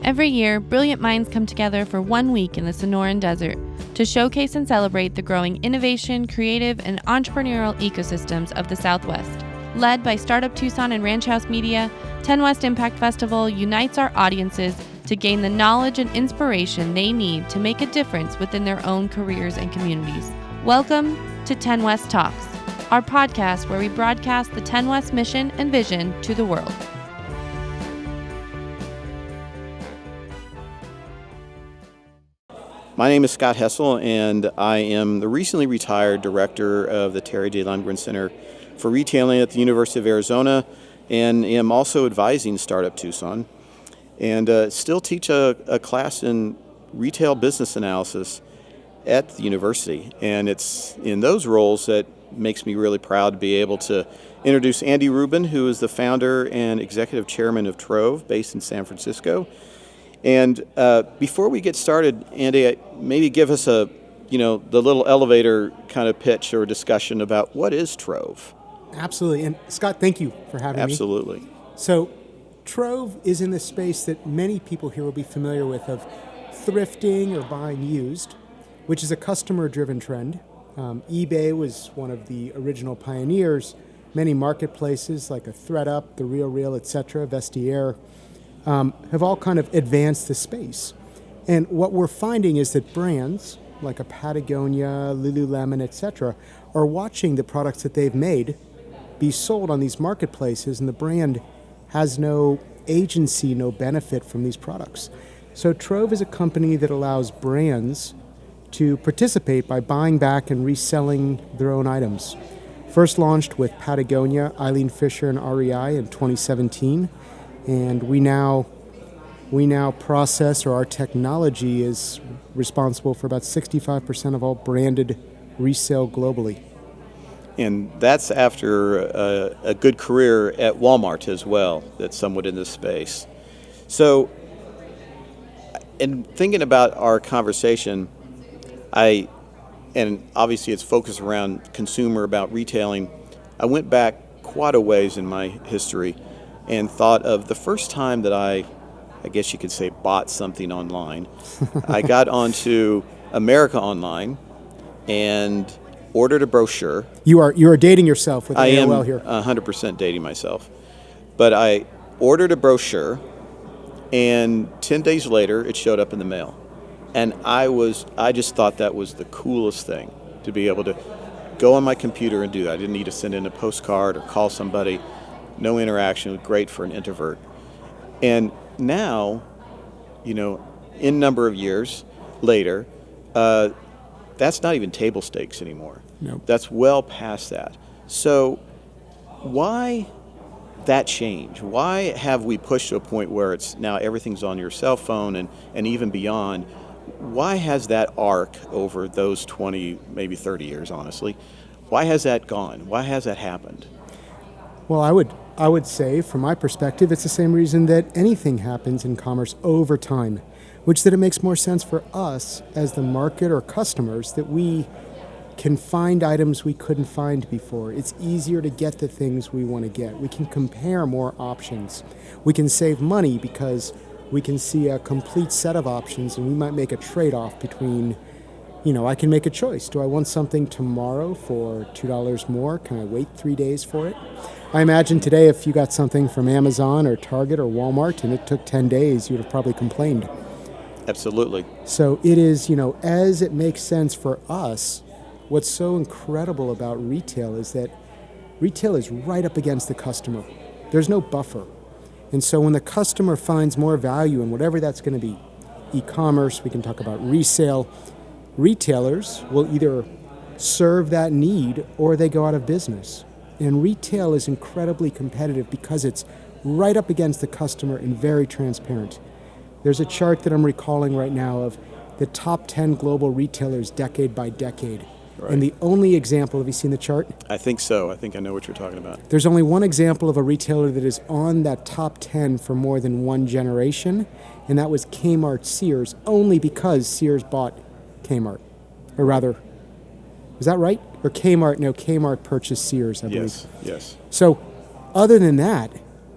Every year, brilliant minds come together for 1 week in the Sonoran Desert to showcase and celebrate the growing innovation, creative, and entrepreneurial ecosystems of the Southwest. Led by Startup Tucson and Ranch House Media, TENWEST Impact Festival unites our audiences to gain the knowledge and inspiration they need to make a difference within their own careers and communities. Welcome to TENWEST Talks, our podcast where we broadcast the TENWEST mission and vision to the world. My name is Scott Hessell, and I am the recently retired director of the Terry J. Lundgren Center for Retailing at the University of Arizona, and am also advising Startup Tucson, and still teach a class in retail business analysis at the university. And it's in those roles that makes me really proud to be able to introduce Andy Rueben, who is the founder and executive chairman of Trove, based in San Francisco. And before we get started, Andy, maybe give us the little elevator kind of pitch or discussion about what is Trove. Absolutely. And Scott, thank you for having me. Absolutely. So Trove is in the space that many people here will be familiar with of thrifting or buying used, which is a customer-driven trend. eBay was one of the original pioneers. Many marketplaces like a ThredUp, the RealReal, etc., Vestiaire, have all kind of advanced the space. And what we're finding is that brands like a Patagonia, Lululemon, etc., are watching the products that they've made be sold on these marketplaces, and the brand has no agency, no benefit from these products. So Trove is a company that allows brands to participate by buying back and reselling their own items. First launched with Patagonia, Eileen Fisher, and REI in 2017. And we now process, or our technology is responsible for about 65% of all branded resale globally. And that's after a good career at Walmart as well, that's somewhat in this space. So, in thinking about our conversation, and obviously it's focused around consumer, about retailing, I went back quite a ways in my history and thought of the first time that I guess you could say, bought something online. I got onto America Online and ordered a brochure. You are dating yourself with AOL here. I am 100% dating myself. But I ordered a brochure, and 10 days later, it showed up in the mail. And I just thought that was the coolest thing, to be able to go on my computer and do that. I didn't need to send in a postcard or call somebody. No interaction. It was great for an introvert. And now, in number of years later, that's not even table stakes anymore. No. That's well past that. So why that change? Why have we pushed to a point where it's now everything's on your cell phone and even beyond? Why has that arc over those 20, maybe 30 years, honestly, why has that gone? Why has that happened? Well, I would say, from my perspective, it's the same reason that anything happens in commerce over time, which that it makes more sense for us as the market or customers that we can find items we couldn't find before. It's easier to get the things we want to get. We can compare more options. We can save money because we can see a complete set of options, and we might make a trade-off between, I can make a choice. Do I want something tomorrow for $2 more? Can I wait 3 days for it? I imagine today if you got something from Amazon or Target or Walmart and it took 10 days, you would have probably complained. Absolutely. So it is, as it makes sense for us, what's so incredible about retail is that retail is right up against the customer. There's no buffer. And so when the customer finds more value in whatever that's going to be, e-commerce, we can talk about resale, retailers will either serve that need or they go out of business. And retail is incredibly competitive because it's right up against the customer and very transparent. There's a chart that I'm recalling right now of the top 10 global retailers decade by decade. Right. And the only example, have you seen the chart? I think so. I think I know what you're talking about. There's only one example of a retailer that is on that top 10 for more than one generation, and that was Kmart Sears, only because Sears bought Kmart. Or rather, is that right? Or Kmart purchased Sears, I believe. Yes. So, other than that,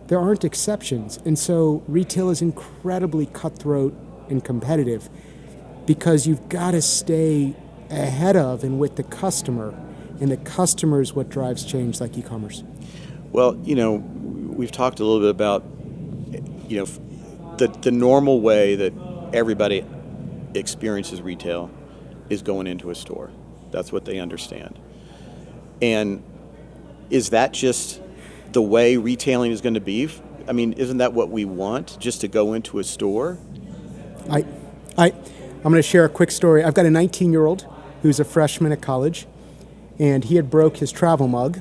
there aren't exceptions. And so retail is incredibly cutthroat and competitive because you've got to stay ahead of and with the customer. And the customer is what drives change like e-commerce. Well, we've talked a little bit about, the normal way that everybody experiences retail is going into a store. That's what they understand. And is that just the way retailing is going to be? I mean, isn't that what we want, just to go into a store? I'm going to share a quick story. I've got a 19-year-old who's a freshman at college, and he had broke his travel mug,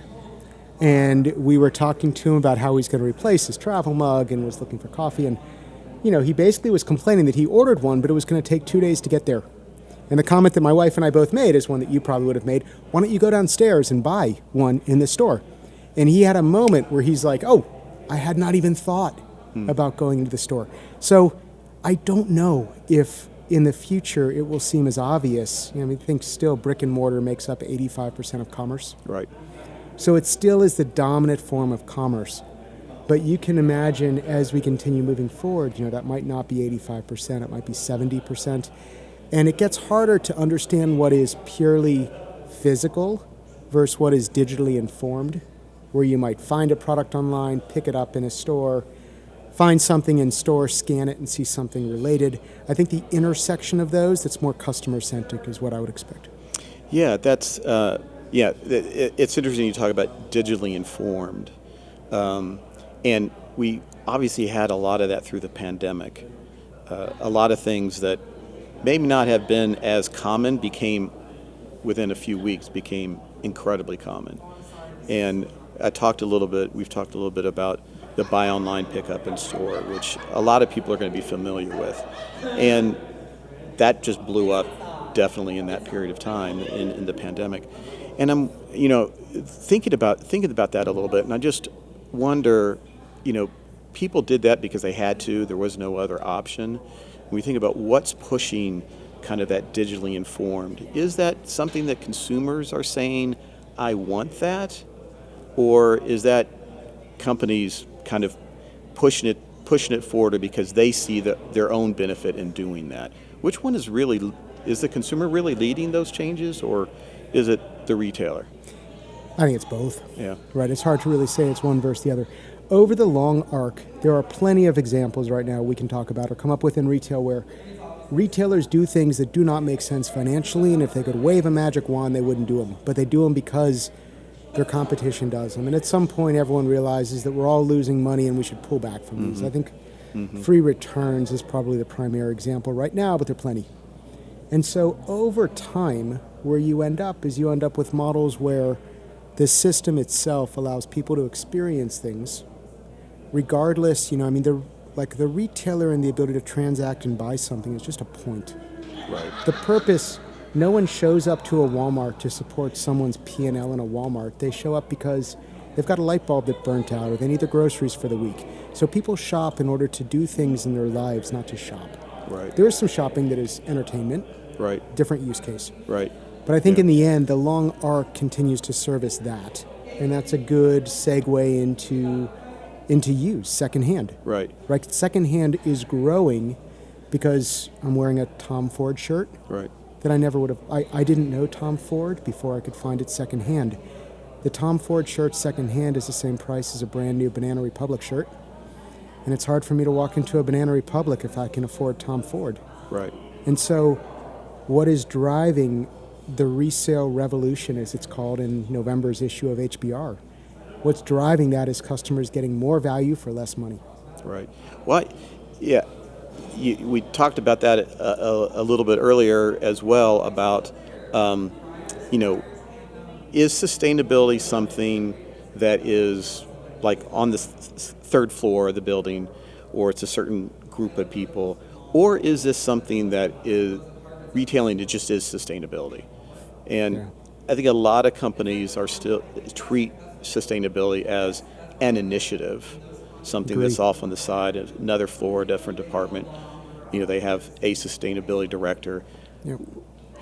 and we were talking to him about how he's going to replace his travel mug and was looking for coffee, and he basically was complaining that he ordered one, but it was going to take 2 days to get there. And the comment that my wife and I both made is one that you probably would have made: why don't you go downstairs and buy one in the store? And he had a moment where he's like, oh, I had not even thought about going into the store. So I don't know if in the future it will seem as obvious. I think still brick and mortar makes up 85% of commerce. Right. So it still is the dominant form of commerce. But you can imagine as we continue moving forward, that might not be 85%, it might be 70%. And it gets harder to understand what is purely physical versus what is digitally informed, where you might find a product online, pick it up in a store, find something in store, scan it, and see something related. I think the intersection of those that's more customer-centric is what I would expect. Yeah, that's it's interesting you talk about digitally informed. And we obviously had a lot of that through the pandemic. A lot of things that maybe not have been as common within a few weeks became incredibly common. And we've talked a little bit about the buy online, pick up in store, which a lot of people are going to be familiar with. And that just blew up definitely in that period of time in the pandemic. And I'm, thinking about that a little bit, and I just wonder, people did that because they had to, there was no other option. When we think about what's pushing kind of that digitally informed, is that something that consumers are saying, I want that? Or is that companies kind of pushing it forward because they see their own benefit in doing that? Which one is the consumer really leading those changes, or is it the retailer? I think it's both. Yeah. Right. It's hard to really say it's one versus the other. Over the long arc, there are plenty of examples right now we can talk about or come up with in retail where retailers do things that do not make sense financially, and if they could wave a magic wand, they wouldn't do them. But they do them because their competition does them. And at some point, everyone realizes that we're all losing money and we should pull back from these. I think free returns is probably the primary example right now, but there are plenty. And so over time, where you end up with models where the system itself allows people to experience things regardless, the retailer and the ability to transact and buy something is just a point. Right. The purpose, no one shows up to a Walmart to support someone's P&L in a Walmart. They show up because they've got a light bulb that burnt out or they need their groceries for the week. So people shop in order to do things in their lives, not to shop. Right. There is some shopping that is entertainment. Right. Different use case. Right. But I think in the end, the long arc continues to service that. And that's a good segue into use, secondhand. Right. Right. Secondhand is growing because I'm wearing a Tom Ford shirt. Right. That I never would have. I didn't know Tom Ford before I could find it secondhand. The Tom Ford shirt secondhand is the same price as a brand new Banana Republic shirt. And it's hard for me to walk into a Banana Republic if I can afford Tom Ford. Right. And so what is driving the resale revolution, as it's called in November's issue of HBR, what's driving that is customers getting more value for less money. Right. Well, yeah, we talked about that a little bit earlier as well about, is sustainability something that is like on the third floor of the building, or it's a certain group of people, or is this something that is retailing that just is sustainability? And I think a lot of companies treat sustainability as an initiative, something that's off on the side of another floor, a different department. They have a sustainability director. Yep.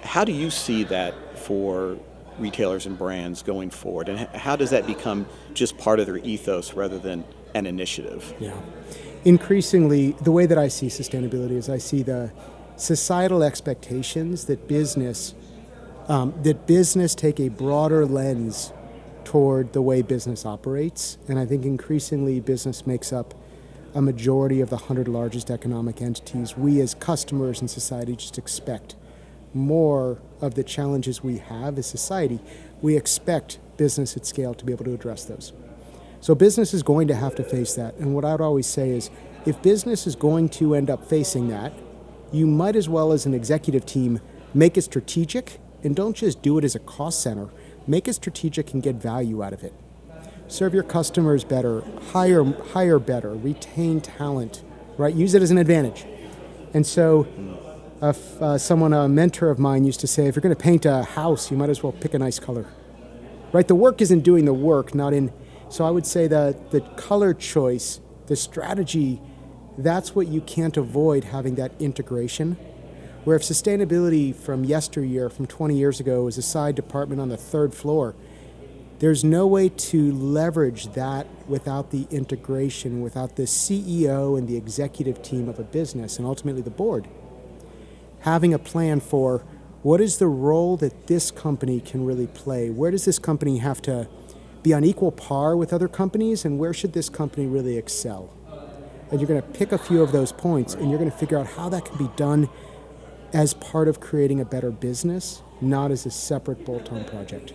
How do you see that for retailers and brands going forward? And how does that become just part of their ethos rather than an initiative. Yeah. Increasingly, the way that I see sustainability is I see the societal expectations that business take a broader lens toward the way business operates. And I think increasingly business makes up a majority of the 100 largest economic entities. We as customers in society just expect more of the challenges we have as society. We expect business at scale to be able to address those. So business is going to have to face that. And what I'd always say is, if business is going to end up facing that, you might as well, as an executive team, make it strategic, and don't just do it as a cost center. Make it strategic and get value out of it. Serve your customers better, hire better, retain talent, right? Use it as an advantage. And so a mentor of mine used to say, if you're going to paint a house, you might as well pick a nice color, right? The work isn't doing the work, so I would say that the color choice, the strategy, that's what you can't avoid, having that integration. Where if sustainability from yesteryear, from 20 years ago, was a side department on the third floor, there's no way to leverage that without the integration, without the CEO and the executive team of a business, and ultimately the board, having a plan for what is the role that this company can really play? Where does this company have to be on equal par with other companies, and where should this company really excel? And you're going to pick a few of those points, and you're going to figure out how that can be done as part of creating a better business, not as a separate bolt-on project.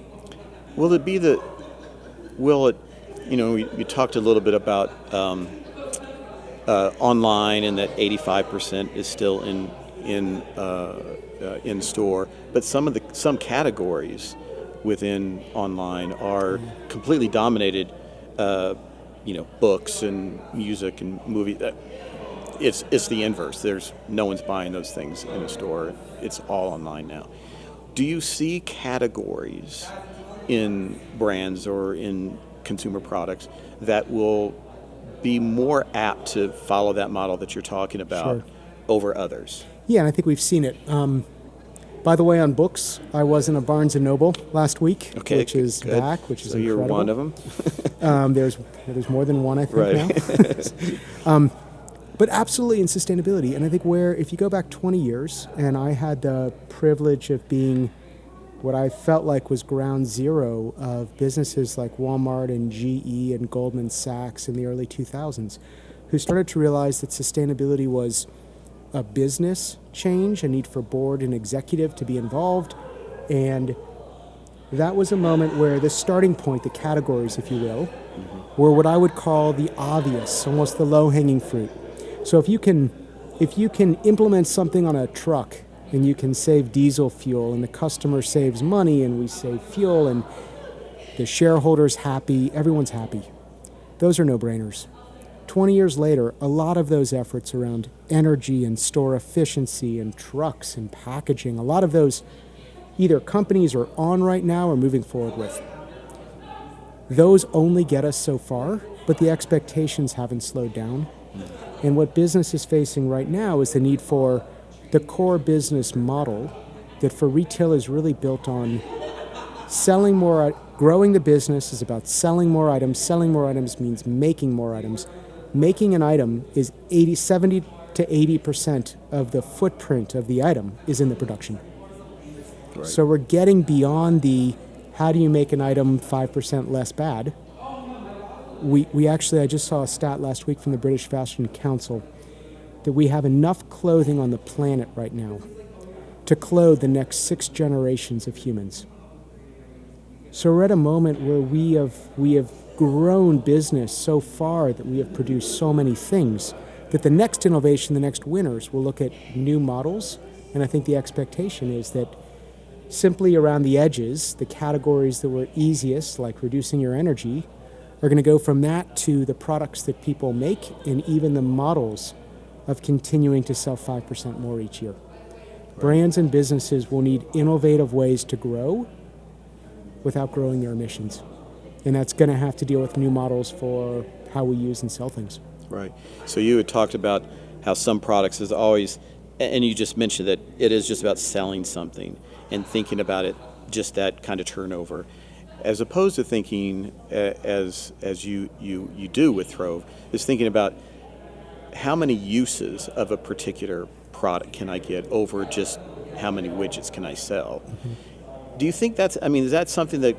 You talked a little bit about online, and that 85% is still in store, but some categories within online are completely dominated. Books and music and movie. It's the inverse. No one's buying those things in a store. It's all online now. Do you see categories in brands or in consumer products that will be more apt to follow that model that you're talking about over others? Yeah, and I think we've seen it. By the way, on books, I was in a Barnes & Noble last week, which is good. Back, which is so incredible. You're one of them? There's more than one, I think, now. But absolutely in sustainability. And I think if you go back 20 years, and I had the privilege of being what I felt like was ground zero of businesses like Walmart and GE and Goldman Sachs in the early 2000s, who started to realize that sustainability was a business change, a need for board and executive to be involved. And that was a moment where the starting point, the categories, if you will, were what I would call the obvious, almost the low-hanging fruit. So if you can implement something on a truck, and you can save diesel fuel, and the customer saves money, and we save fuel, and the shareholder's happy, everyone's happy. Those are no-brainers. 20 years later, a lot of those efforts around energy and store efficiency and trucks and packaging, a lot of those either companies are on right now or moving forward with. Those only get us so far, but the expectations haven't slowed down. And what business is facing right now is the need for the core business model that for retail is really built on selling more. Growing the business is about selling more items. Selling more items means making more items. Making an item is 70 to 80% of the footprint of the item is in the production. Right. So we're getting beyond the how do you make an item 5% less bad. I just saw a stat last week from the British Fashion Council that we have enough clothing on the planet right now to clothe the next 6 generations of humans. So we're at a moment where we have grown business so far that we have produced so many things that the next innovation, the next winners, will look at new models. And I think the expectation is that simply around the edges, the categories that were easiest, like reducing your energy, are going to go from that to the products that people make and even the models of continuing to sell 5% more each year. Right. Brands and businesses will need innovative ways to grow without growing their emissions. And that's going to have to deal with new models for how we use and sell things. Right. So you had talked about how some products is always, and you just mentioned that it is just about selling something and thinking about it, just that kind of turnover. as opposed to thinking as you do with Trove, is thinking about how many uses of a particular product can I get over just how many widgets can I sell. Do you think is that something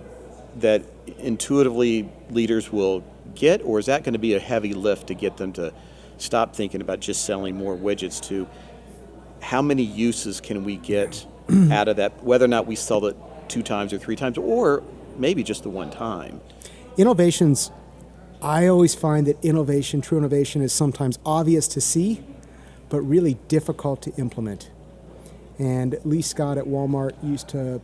that intuitively leaders will get, or is that going to be a heavy lift to get them to stop thinking about just selling more widgets to how many uses can we get out of that, whether or not we sell it 2 times or 3 times, or maybe just the one time? Innovations, I always find that true innovation is sometimes obvious to see, but really difficult to implement. And Lee Scott at Walmart used to,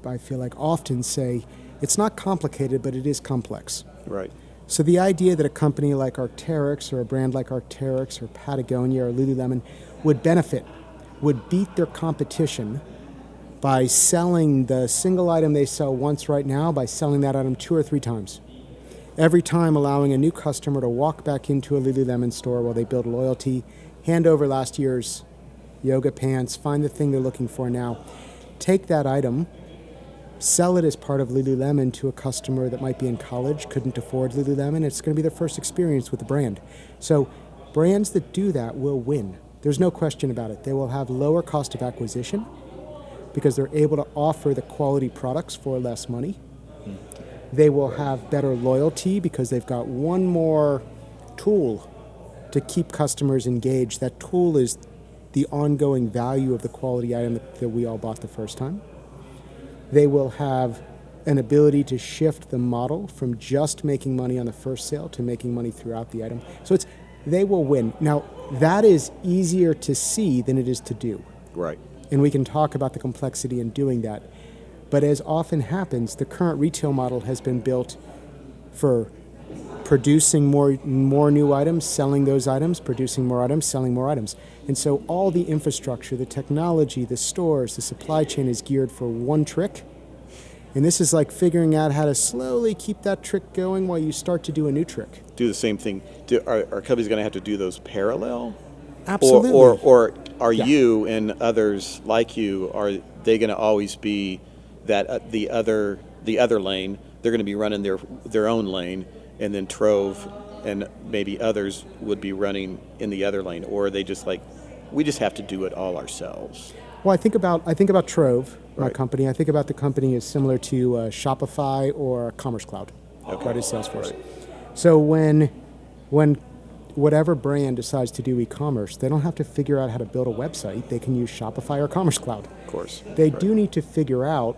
I feel like, often say, it's not complicated, but it is complex. Right. So the idea that a company like Arc'teryx or a brand like Arc'teryx or Patagonia or Lululemon would beat their competition by selling the single item they sell once right now, by selling that item 2 or 3 times. Every time allowing a new customer to walk back into a Lululemon store while they build loyalty, hand over last year's yoga pants, find the thing they're looking for now, take that item, sell it as part of Lululemon to a customer that might be in college, couldn't afford Lululemon. It's going to be their first experience with the brand. So brands that do that will win. There's no question about it. They will have lower cost of acquisition because they're able to offer the quality products for less money. They will have better loyalty because they've got one more tool to keep customers engaged. That tool is the ongoing value of the quality item that we all bought the first time. They will have an ability to shift the model from just making money on the first sale to making money throughout the item. So they will win. Now, that is easier to see than it is to do. Right. And we can talk about the complexity in doing that. But as often happens, the current retail model has been built for producing more new items, selling those items, producing more items, selling more items. And so all the infrastructure, the technology, the stores, the supply chain is geared for one trick. And this is like figuring out how to slowly keep that trick going while you start to do a new trick. Do the same thing. Are companies going to have to do those parallel? Absolutely. Or are you and others like you, are they going to always be that the other lane? They're going to be running their own lane, and then Trove and maybe others would be running in the other lane, or are they just like, we just have to do it all ourselves? Well, I think about Trove, my Right. company. I think about the company as similar to Shopify or Commerce Cloud, right, is Salesforce. Right. So when whatever brand decides to do e-commerce, they don't have to figure out how to build a website. They can use Shopify or Commerce Cloud. Of course. They Right. do need to figure out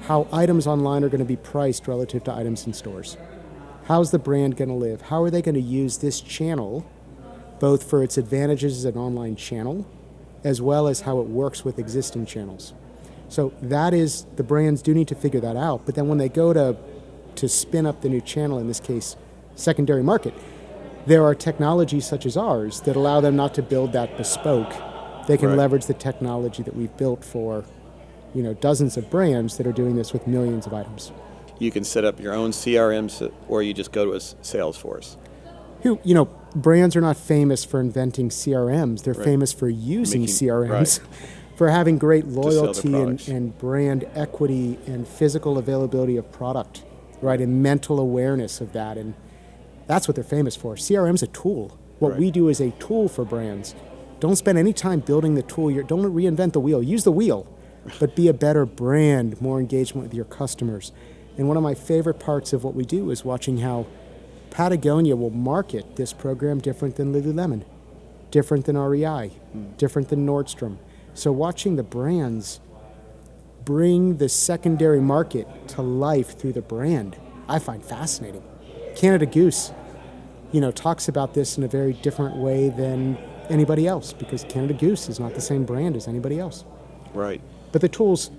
how items online are going to be priced relative to items in stores. How's the brand going to live? How are they going to use this channel, both for its advantages as an online channel, as well as how it works with existing channels? So the brands do need to figure that out. But then when they go to spin up the new channel, in this case, secondary market, there are technologies such as ours that allow them not to build that bespoke. They can Right. leverage the technology that we've built for, dozens of brands that are doing this with millions of items. You can set up your own CRMs, or you just go to a Salesforce. Brands are not famous for inventing CRMs. They're Right. famous for using Making- CRMs, for having great sell their loyalty products. and brand equity and physical availability of product, right, and mental awareness of that. And that's what they're famous for. CRM's a tool. What Right. we do is a tool for brands. Don't spend any time building the tool. Don't reinvent the wheel. Use the wheel, but be a better brand, more engagement with your customers. And one of my favorite parts of what we do is watching how Patagonia will market this program different than Lululemon, different than REI, different than Nordstrom. So watching the brands bring the secondary market to life through the brand, I find fascinating. Canada Goose, talks about this in a very different way than anybody else, because Canada Goose is not the same brand as anybody else. Right. But the tools are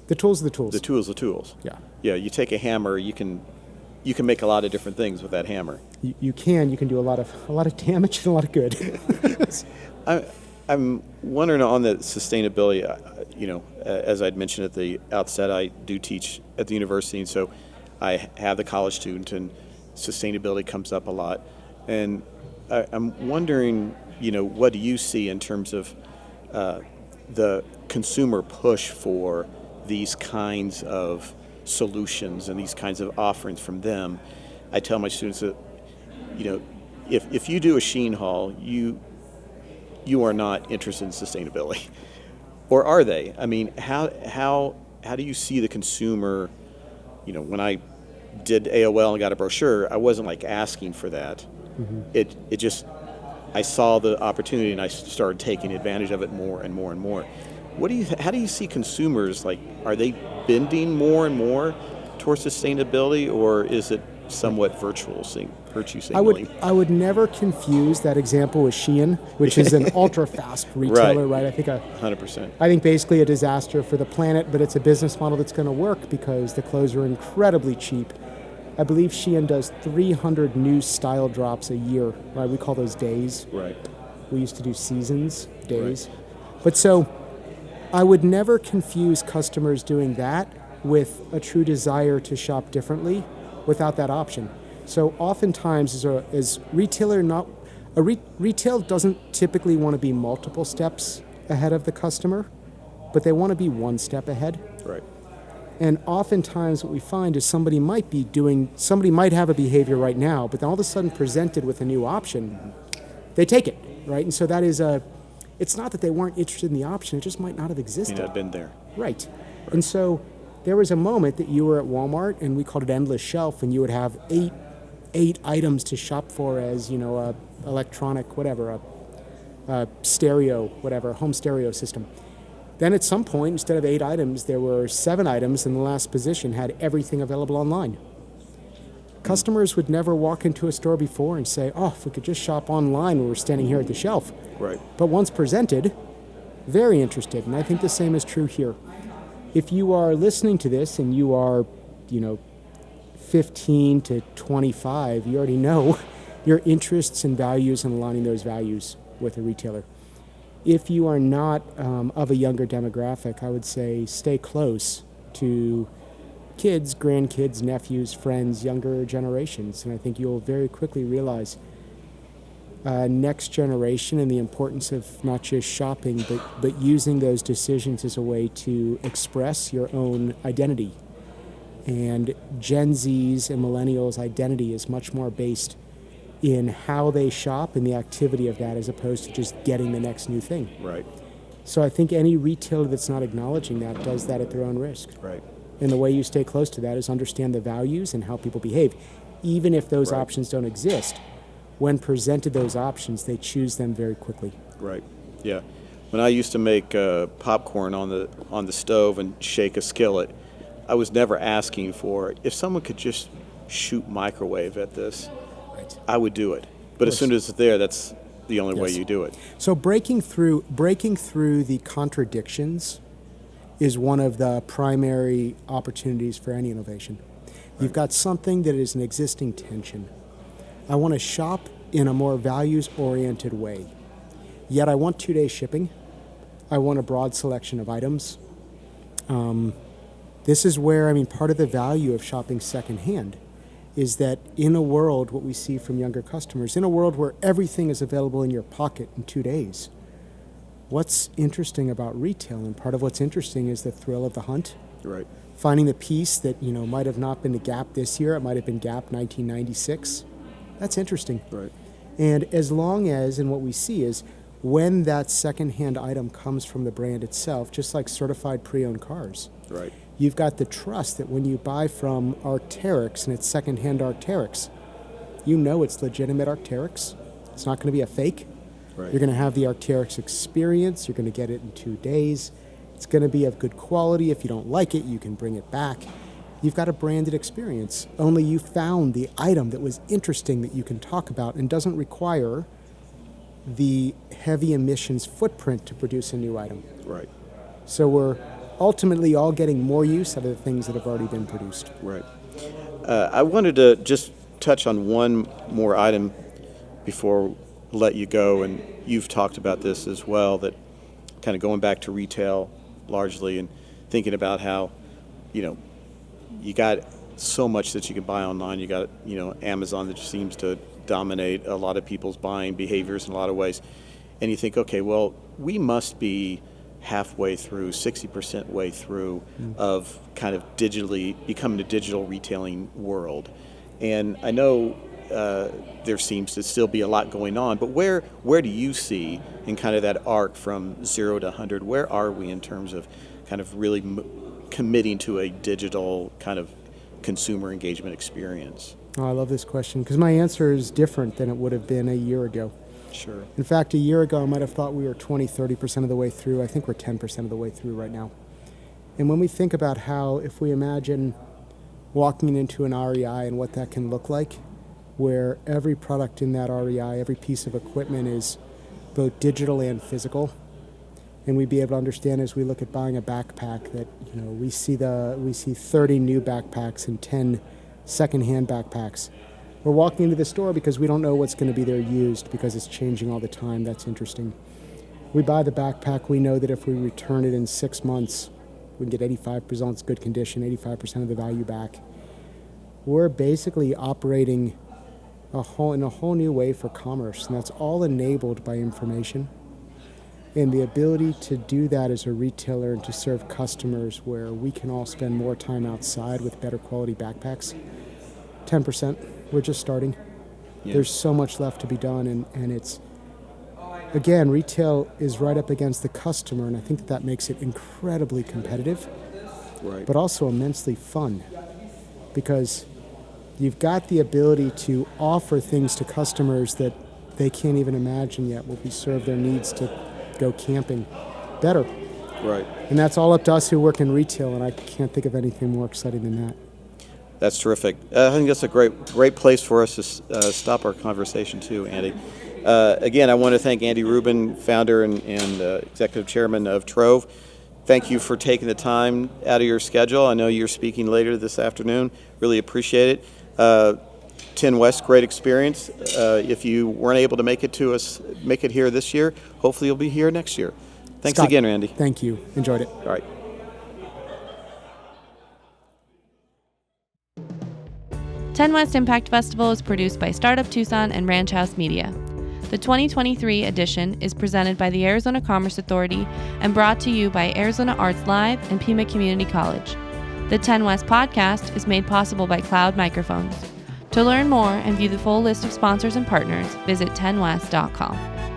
the tools. The tools. Yeah. Yeah, you take a hammer, you can make a lot of different things with that hammer. You can do a lot of damage and a lot of good. I'm wondering on the sustainability, as I'd mentioned at the outset, I do teach at the university, and so I have the college student, and sustainability comes up a lot. And I'm wondering, what do you see in terms of the consumer push for these kinds of solutions and these kinds of offerings from them. I tell my students that, if you do a Sheen haul, you are not interested in sustainability, or are they? I mean, how do you see the consumer? When I did AOL and got a brochure, I wasn't like asking for that. It just, I saw the opportunity and I started taking advantage of it more and more and more. How do you see consumers, like, are they bending more and more towards sustainability, or is it somewhat virtue signaling? I would never confuse that example with Shein, which is an ultra fast retailer, right? I think 100%. I think basically a disaster for the planet, but it's a business model that's going to work because the clothes are incredibly cheap. I believe Shein does 300 new style drops a year, right? We call those days. Right. We used to do seasons, days. Right. But so I would never confuse customers doing that with a true desire to shop differently without that option. So oftentimes as retail doesn't typically want to be multiple steps ahead of the customer, but they want to be one step ahead. Right. And oftentimes what we find is somebody might have a behavior right now, but then all of a sudden presented with a new option, they take it, right? And so that is it's not that they weren't interested in the option, it just might not have existed. I've been there. Right. And so there was a moment that you were at Walmart, and we called it endless shelf, and you would have eight items to shop for as, a electronic, whatever, a stereo, whatever, home stereo system. Then at some point, instead of 8 items, there were 7 items, and the last position had everything available online. Customers would never walk into a store before and say, oh, if we could just shop online when we're standing here at the shelf. Right. But once presented, very interested, and I think the same is true here. If you are listening to this and you are, 15 to 25, you already know your interests and values and aligning those values with a retailer. If you are not of a younger demographic, I would say stay close to kids, grandkids, nephews, friends, younger generations. And I think you'll very quickly realize next generation and the importance of not just shopping, but using those decisions as a way to express your own identity. And Gen Z's and millennials' identity is much more based in how they shop and the activity of that, as opposed to just getting the next new thing. Right. So I think any retailer that's not acknowledging that does that at their own risk. Right. And the way you stay close to that is understand the values and how people behave. Even if those options don't exist, when presented those options, they choose them very quickly. Right. Yeah. When I used to make popcorn on the stove and shake a skillet, I was never asking for, if someone could just shoot microwave at this, I would do it. But as soon as it's there, that's the only way you do it. So breaking through the contradictions is one of the primary opportunities for any innovation. You've got something that is an existing tension. I want to shop in a more values-oriented way. Yet I want 2-day shipping. I want a broad selection of items. This is where, part of the value of shopping secondhand is that in a world, what we see from younger customers, in a world where everything is available in your pocket in 2 days, what's interesting about retail, and part of what's interesting is the thrill of the hunt. Right. Finding the piece that, might have not been the Gap this year, it might have been Gap 1996. That's interesting. Right. And as long as, and what we see is, when that secondhand item comes from the brand itself, just like certified pre-owned cars, Right. you've got the trust that when you buy from Arc'teryx and it's secondhand Arc'teryx, it's legitimate Arc'teryx. It's not going to be a fake. Right. You're going to have the Arc'teryx experience. You're going to get it in 2 days. It's going to be of good quality. If you don't like it, you can bring it back. You've got a branded experience. Only you found the item that was interesting that you can talk about and doesn't require the heavy emissions footprint to produce a new item. Right. So we're ultimately all getting more use out of the things that have already been produced. Right. I wanted to just touch on one more item before we let you go, and you've talked about this as well, that kind of going back to retail largely and thinking about how, you got so much that you can buy online. You got, Amazon that just seems to dominate a lot of people's buying behaviors in a lot of ways. And you think, okay, well, we must be halfway through, 60% way through of kind of digitally becoming a digital retailing world. And I know there seems to still be a lot going on, but where do you see in kind of that arc from 0 to 100, where are we in terms of kind of really committing to a digital kind of consumer engagement experience? Oh, I love this question because my answer is different than it would have been a year ago. Sure. In fact, a year ago, I might have thought we were 20, 30% of the way through. I think we're 10% of the way through right now. And when we think about how, if we imagine walking into an REI and what that can look like, where every product in that REI, every piece of equipment is both digital and physical, and we'd be able to understand as we look at buying a backpack that, we see 30 new backpacks and 10 secondhand backpacks. We're walking into the store because we don't know what's going to be there used because it's changing all the time. That's interesting. We buy the backpack. We know that if we return it in 6 months, we can get 85% it's good condition, 85% of the value back. We're basically operating in a whole new way for commerce, and that's all enabled by information. And the ability to do that as a retailer and to serve customers where we can all spend more time outside with better quality backpacks. 10%. We're just starting. Yeah. There's so much left to be done, and it's, again, retail is right up against the customer, and I think that makes it incredibly competitive, right, but also immensely fun, because you've got the ability to offer things to customers that they can't even imagine yet will be serve their needs to go camping better. Right. And that's all up to us who work in retail, and I can't think of anything more exciting than that. That's terrific. I think that's a great place for us to stop our conversation too, Andy. Again, I want to thank Andy Rueben, founder and executive chairman of Trove. Thank you for taking the time out of your schedule. I know you're speaking later this afternoon. Really appreciate it. TENWEST, great experience. If you weren't able to make it here this year, hopefully you'll be here next year. Thanks Scott, again, Randy. Thank you. Enjoyed it. All right. TENWEST Impact Festival is produced by Startup Tucson and Ranch House Media. The 2023 edition is presented by the Arizona Commerce Authority and brought to you by Arizona Arts Live and Pima Community College. The TENWEST podcast is made possible by Cloud Microphones. To learn more and view the full list of sponsors and partners, visit tenwest.com.